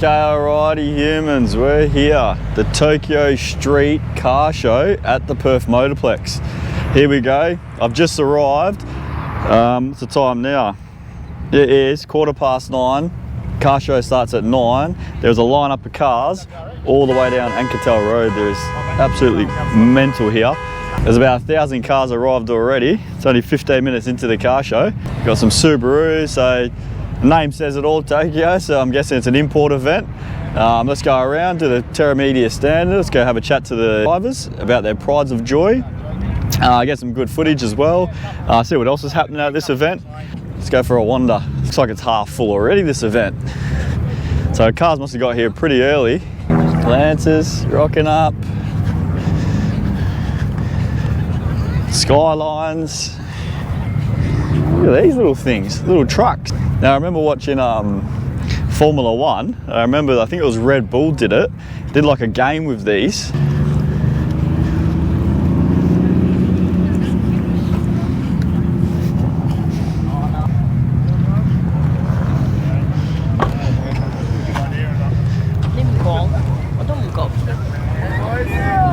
Okay, alrighty humans, we're here. The Toyko Street Car Show at the Perth Motorplex. Here we go. I've just arrived. What's the time now? It is 9:15. Car show starts at 9. There's a lineup of cars all the way down Ancatel Road. There's absolutely mental here. There's about 1,000 cars arrived already. It's only 15 minutes into the car show. Got some Subarus, so the name says it all, Tokyo, so I'm guessing it's an import event. Let's go around to the Terra Media standard. Let's go have a chat to the drivers about their prides of joy. Get some good footage as well. See what else is happening at this event. Let's go for a wander. Looks like it's half full already, this event. So cars must have got here pretty early. Lancers rocking up. Skylines. Look at these little things, little trucks. Now I remember watching Formula 1. I think it was Red Bull did like a game with these.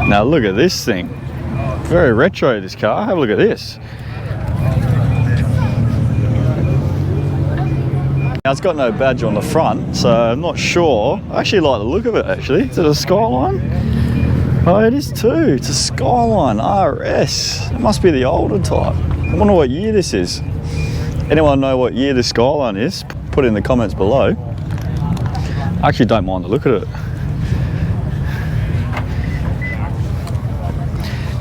Now look at this thing. Very retro, this car. Have a look at this. Now it's got no badge on the front, so I'm not sure. I actually like the look of it actually. Is it a Skyline? Oh, it is too. It's a Skyline RS. It must be the older type. I wonder what year this is. Anyone know what year this Skyline is? Put it in the comments below. I actually don't mind the look of it.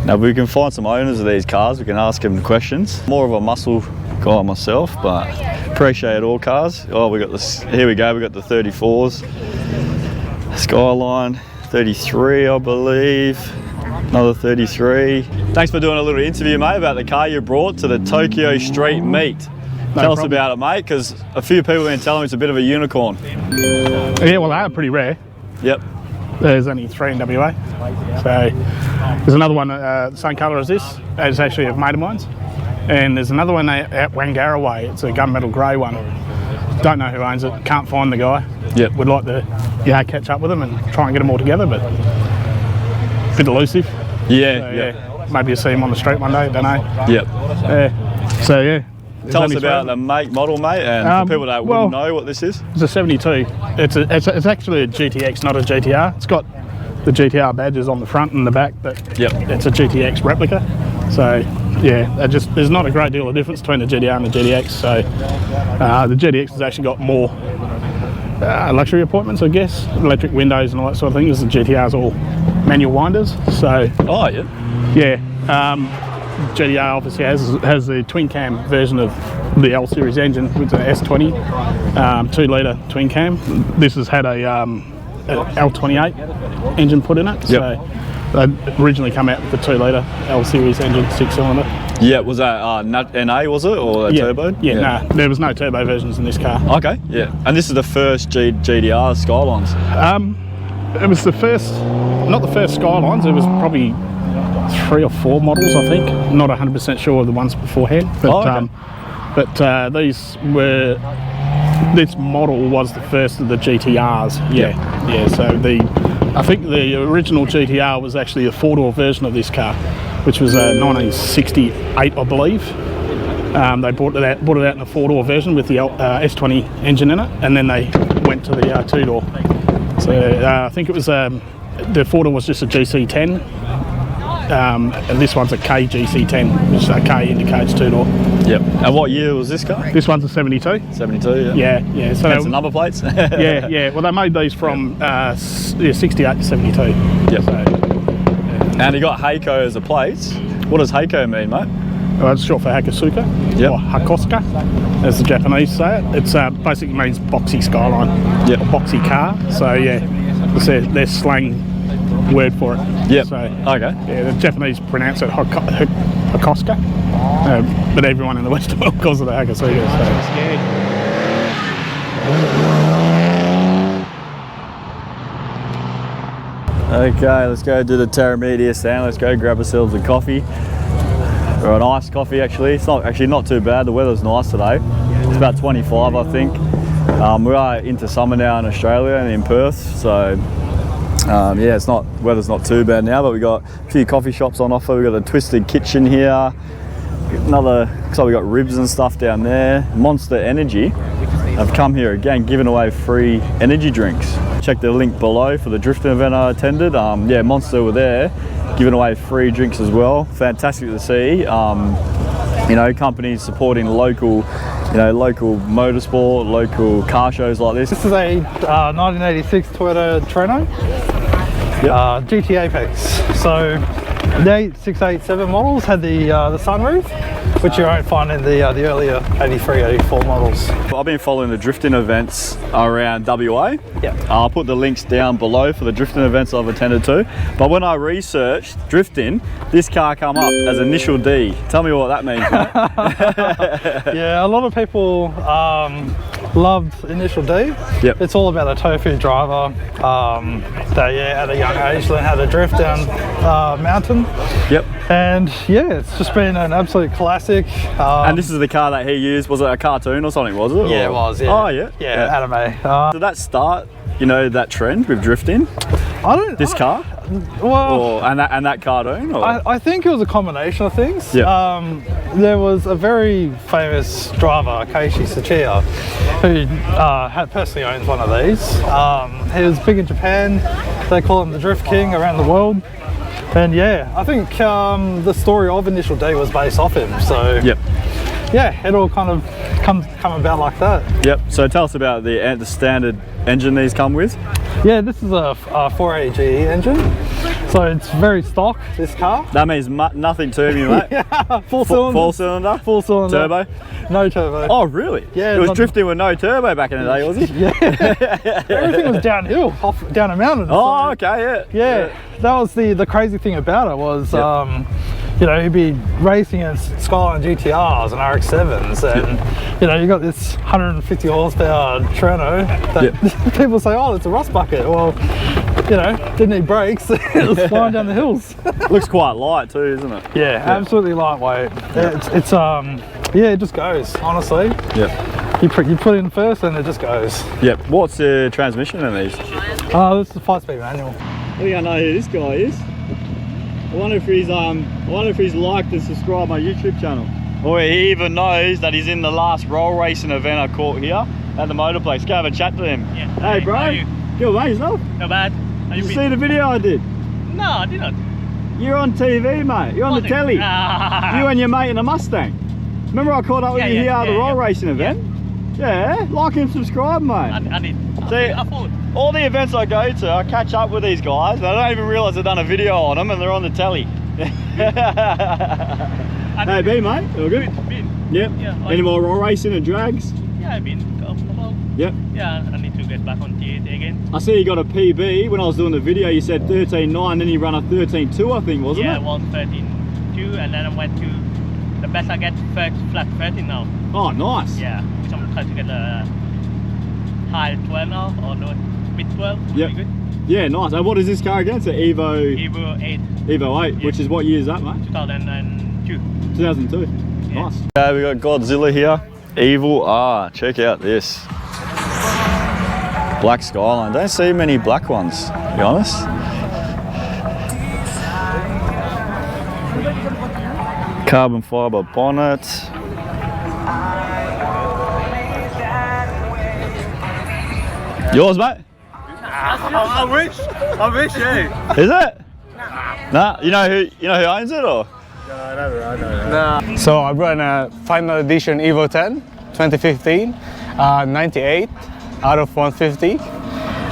Now if we can find some owners of these cars, we can ask them questions. More of a muscle guy myself, but appreciate all cars. Oh, we got this. Here we go. We got the 34s, Skyline 33, I believe. Another 33. Thanks for doing a little interview, mate, about the car you brought to the Toyko Street meet. Tell us about it, mate, because a few people have been telling me it's a bit of a unicorn. Yeah, well, they are pretty rare. Yep. There's only 3 in WA. So there's another one, the same colour as this. It's actually a mate of mine's. And there's another one out Wangara way. It's a gunmetal grey one. Don't know who owns it. Can't find the guy. Yep. Would like to, catch up with them and try and get them all together, but a bit elusive. Yeah, so, yeah. Maybe you'll see him on the street one day. Don't know. Yep. So yeah. Tell us about the make, model, mate, and for people that wouldn't know what this is. It's a 72. It's actually a GTX, not a GTR. It's got the GTR badges on the front and the back, but it's a GTX replica. So yeah, there's not a great deal of difference between the GTR and the GTX. So the GTX has actually got more luxury appointments, I guess, electric windows and all that sort of thing. As the GTR's all manual winders. So GTR obviously has the twin cam version of the L series engine with the S20, 2-litre twin cam. This has had a L28 engine put in it. So they originally come out with the 2-litre L series engine, 6-cylinder. Yeah, was that NA, was it, or turbo? Yeah, no, there was no turbo versions in this car. Okay, yeah. And this is the first GTR Skylines? It was the first, not the first Skylines, it was probably 3 or 4 models, I think. Not 100% sure of the ones beforehand, but this model was the first of the GTRs. So I think the original GTR was actually a 4-door version of this car, which was 1968, I believe. They brought it out in a 4-door version with the S20 engine in it, and then they went to the 2-door. So I think it was the 4-door was just a GC10. And this one's a KGC10, which is a K indicates 2-door. Yep. And what year was this car? This one's a 72. 72, yeah. Yeah. So that's the number plates? yeah. Well, they made these from 68 to 72. Yep. So, and you got Heiko as a plate. What does Heiko mean, mate? Well, it's short for Hakosuka, or Hakosuka, as the Japanese say it. It's basically means boxy skyline, or boxy car. So yeah, it's their slang word for it. Yep. So, okay. Yeah, the Japanese pronounce it Hakosuka, but everyone in the Western world calls it a Hakosuka. So. Okay, let's go do the Terra Media stand. Let's go grab ourselves a coffee, or an iced coffee actually. It's not too bad. The weather's nice today. It's about 25, I think. We are into summer now in Australia and in Perth, so yeah, weather's not too bad now, but we got a few coffee shops on offer. We got a Twisted Kitchen here. Looks like we got ribs and stuff down there. Monster Energy have come here again, giving away free energy drinks. Check the link below for the drifting event I attended. Yeah, Monster were there, giving away free drinks as well. Fantastic to see. You know, companies supporting local, local motorsport, local car shows like this. This is a 1986 Toyota Trueno GT Apex. So the 8687 models had the sunroof, which you won't find in the earlier 83, 84 models. I've been following the drifting events around WA. Yeah. I'll put the links down below for the drifting events I've attended to. But when I researched drifting, this car come up as Initial D. Tell me what that means, mate. Yeah, a lot of people loved Initial D. Yep. It's all about a tofu driver that, yeah, at a young age learned how to drift down mountain. Yep. And yeah, it's just been an absolute classic. And this is the car that he used. Was it a cartoon or something, was it? Yeah, or? it was. Yeah. Oh, yeah? Yeah, anime. Did that start, that trend with drifting? This car? Well, and that cartoon? Or? I think it was a combination of things. Yeah. There was a very famous driver, Keiichi Tsuchiya, who had personally owns one of these. He was big in Japan. They call him the Drift King around the world. And yeah, I think the story of Initial D was based off him. So yep. Yeah, it all kind of come about like that. Yep. So tell us about the standard engine these come with. Yeah, this is a 480 GE engine, so it's very stock, this car. That means nothing to me, mate. Yeah, full cylinder. Full cylinder? Full cylinder. Turbo? No turbo. Oh, really? Yeah. It was drifting with no turbo back in the day, was it? Yeah. Everything was downhill, down a mountain. Oh, so, okay, yeah. That was the crazy thing about it was, he'd be racing in Skyline GTRs and RX-7s, and you got this 150 horsepower Trueno that people say, oh, it's a rust bucket. Well, didn't need brakes. It was flying down the hills. Looks quite light too, isn't it? Yeah, absolutely lightweight. It's it just goes, honestly. Yep. You put it in first and it just goes. Yep. What's the transmission in these? This is a 5-speed manual. I think I know who this guy is. I wonder if he's liked and subscribed my YouTube channel. Or he even knows that he's in the last roll racing event I caught here at the Motorplex. Go have a chat to him. Yeah. Hey bro, how are you? Good mate, yourself? Not bad. Did you see the video I did? No, I did not. You're on TV, mate. You're on the telly. You and your mate in a Mustang. Remember I caught up with you here at the roll racing event? Yeah, like and subscribe, mate. I did. See, all the events I go to, I catch up with these guys, and I don't even realise I've done a video on them, and they're on the telly. Hey, B, mate. All good? Been. Yep. Yeah, Any more roll racing and drags? Yeah, I've been. Yep. Yeah, I need to get back on T8 again. I see you got a PB. When I was doing the video, you said 13.9, then you ran a 13.2, I think, wasn't it? Yeah, I was 13.2, and then I went to the best I get flat 13 now. Oh, nice. Yeah, which I'm trying to get a high 12 now, or no, mid 12. Yep. Good. Yeah, nice. And what is this car again? It's an Evo 8. Evo 8, Yeah. which is what year is that, mate? 2002. 2002. Yeah. Nice. Okay, we got Godzilla here. Evil R. Check out this. Black Skyline. Don't see many black ones, to be honest. Carbon fibre bonnet. Yours, mate? I wish, yeah. Is it? Nah. You know who owns it, or? So I run a final edition Evo 10 2015, 98 out of 150,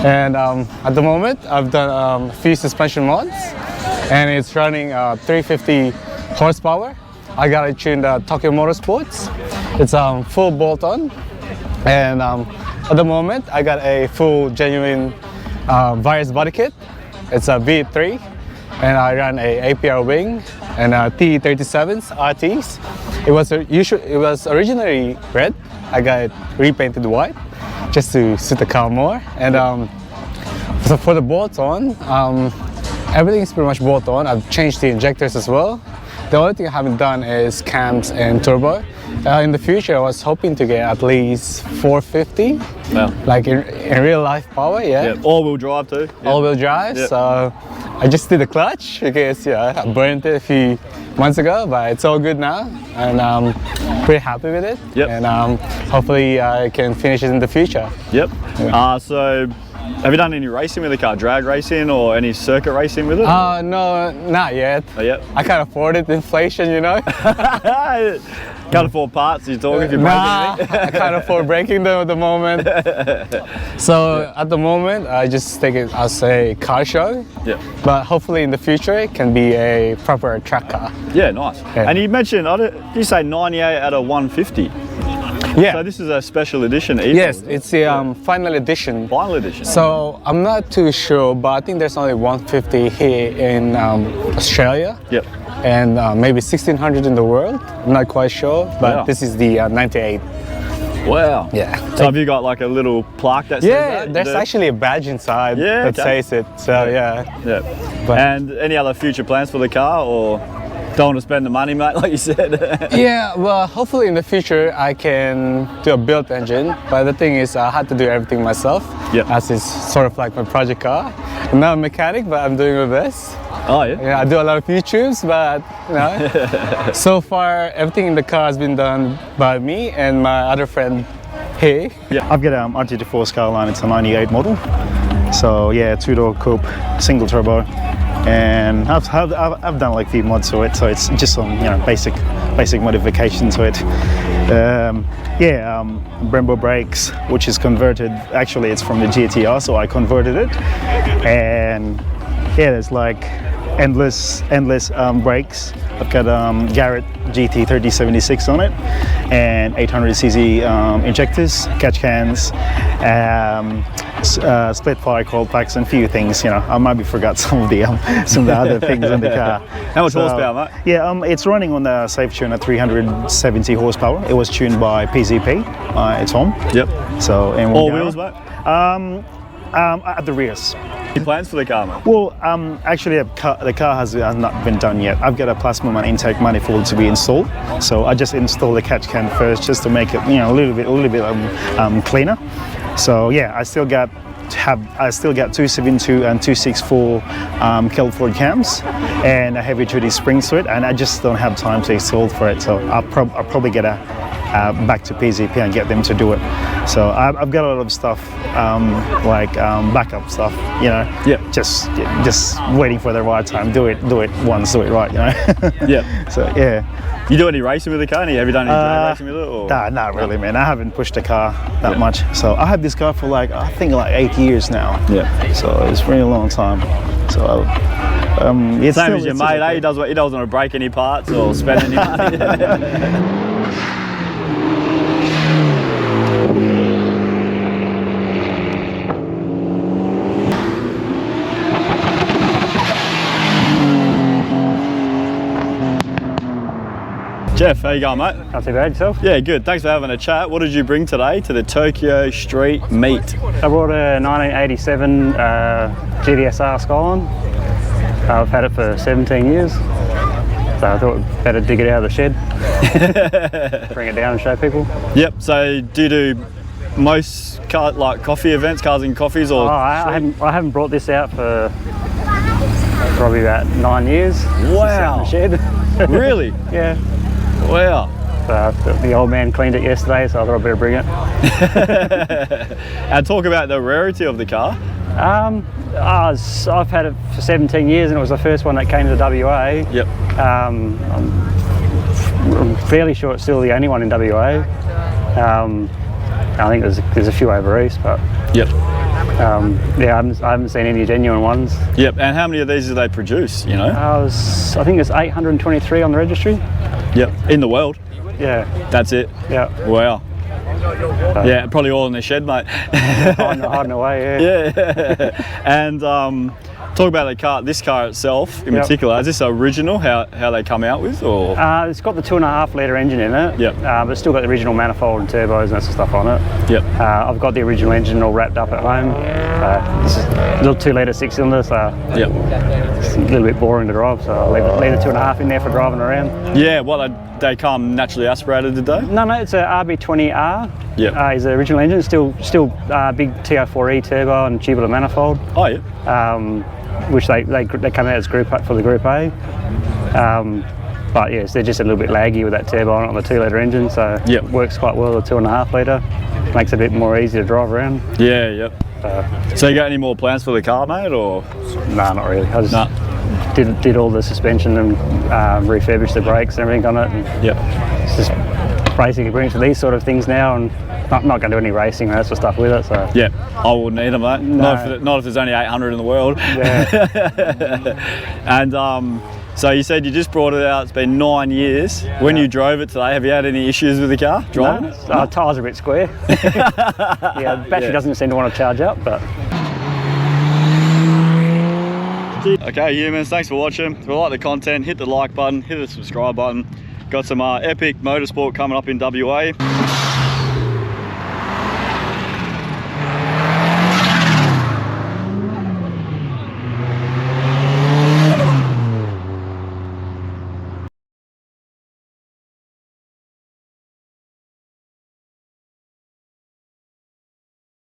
and at the moment I've done a few suspension mods, and it's running 350 horsepower. I got it tuned Tokyo Motorsports. It's full bolt-on, and at the moment I got a full genuine Virus body kit. It's a V3, and I ran a APR wing and T37s RTs. It was originally red. I got it repainted white just to suit the car more. And so for the bolt-on, everything is pretty much bolt-on. I've changed the injectors as well. The only thing I haven't done is cams and turbo. In the future, I was hoping to get at least 450 Wow. Like in real life power, yeah. Yeah. All-wheel drive too. Yeah. All-wheel drive. Yeah. So I just did the clutch because I burned it a few months ago, but it's all good now, and I'm pretty happy with it. Yep. And hopefully I can finish it in the future. Yep. Yeah. So have you done any racing with the car? Drag racing or any circuit racing with it? No, not yet. Oh, yep. I can't afford it. Inflation, you know. Can't afford parts. You're talking if you're Nah, breaking I can't afford breaking them at the moment. So at the moment, I just take it as a car show. Yeah. But hopefully in the future, it can be a proper track car. Yeah, nice. Yeah. And you mentioned, did you say 98 out of 150? Yeah. So this is a special edition Evo? Yes, it's the final edition. Final edition. So I'm not too sure, but I think there's only 150 here in Australia. Yep. And maybe 1600 in the world. I'm not quite sure, but Wow. this is the 98. Wow. Yeah. So have you got like a little plaque that says Yeah, that? there's actually a badge inside Yeah, that okay. says it. So yeah. Yeah. But- And any other future plans for the car, or don't want to spend the money, mate, like you said? Yeah, well, hopefully in the future I can do a built engine. But the thing is, I had to do everything myself. Yep. As it's sort of like my project car. I'm not a mechanic, but I'm doing my best. Oh yeah. Yeah, I do a lot of YouTubes, but so far everything in the car has been done by me and my other friend. Hey. I've got a GT4 SKYLINE, it's a 98 model. So yeah, two-door coupe, single turbo. And I've done like a few mods to it, so it's just some basic modification to it. Brembo brakes, which is converted. Actually, it's from the GTR, so I converted it. And yeah, there's like endless brakes. I've got Garrett GT 3076 on it, and 800cc injectors, catch cans, split fire coil packs, and a few things. I maybe forgot some of the other things in the car. How much horsepower, mate? Yeah, it's running on the safe tune at 370 horsepower. It was tuned by PZP. It's on. Yep. So and All wheels, mate? At the rears. Any plans for the car, mate? Well, actually, the car has not been done yet. I've got a plasma intake manifold to be installed, so I just installed the catch can first, just to make it, a little bit cleaner. So yeah, I still got 272 and 264 Kelford cams and a heavy-duty springs to it, and I just don't have time to install for it. So I'll probably get back to PZP and get them to do it. So I've got a lot of stuff, backup stuff, Yeah. just waiting for the right time. Do it once, do it right, Yeah. So yeah. You do any racing with the car? Have you done any drag racing with it? Or? Nah, not really, man. I haven't pushed the car that much. So I had this car for I think 8 years now. Yeah. So it's a really long time. So it's Same still, as your it's mate, okay. He doesn't want to break any parts or spend any money. Jeff, how you going, mate? Not too bad, yourself? Yeah, good. Thanks for having a chat. What did you bring today to the Toyko Street Meet? I brought a 1987 GTSR Skyline. I've had it for 17 years, so I thought I'd better dig it out of the shed, bring it down and show people. Yep. So do you do most coffee events, cars and coffees, or? I haven't brought this out for probably about 9 years. Wow. It's out in the shed. Really? Yeah. Wow. So the old man cleaned it yesterday, so I thought I'd better bring it. And talk about the rarity of the car. I've had it for 17 years, and it was the first one that came to WA. Yep. I'm fairly sure it's still the only one in WA. I think there's a few over east, but Yep. yeah, I haven't seen any genuine ones. Yep. And how many of these do they produce? I think there's 823 on the registry. Yep. In the world. Yeah, That's it. yeah. Wow. Yeah, probably all in the shed, mate. Hiding away, yeah. Yeah. And talk about the car. This car itself, in Yep. particular, is this original? How they come out with, or? It's got the 2.5 litre engine in it. Yep. But it's still got the original manifold and turbos and that sort of stuff on it. Yep. I've got the original engine all wrapped up at home. This is a little 2-litre 6-cylinder, so Yep. it's a little bit boring to drive. So I'll leave the 2.5 in there for driving around. Yeah, well, they come naturally aspirated, did they? No, it's a RB20R. Yep. Is the original engine. Still big TR4E turbo and tubular manifold. Oh, yeah. Which they come out as Group for the Group A. But yes, they're just a little bit laggy with that turbo on the 2-litre engine, so Yep. it works quite well with 2.5 litre. Makes it a bit more easy to drive around. Yeah, yep. So you got any more plans for the car, mate, or? No, not really. I just No. did all the suspension and refurbished the brakes and everything on it. And Yep. it's just basically bringing to these sort of things now, and not going to do any racing or that sort of stuff with it. So Yeah, I wouldn't need them, mate. No. Not if there's only 800 in the world. yeah, And so you said you just brought it out. It's been 9 years. When you drove it today, have you had any issues with the car driving? no, tyres are a bit square. Yeah, the battery doesn't seem to want to charge up, but. Okay, humans, thanks for watching. If you like the content, hit the like button, hit the subscribe button. Got some epic motorsport coming up in WA.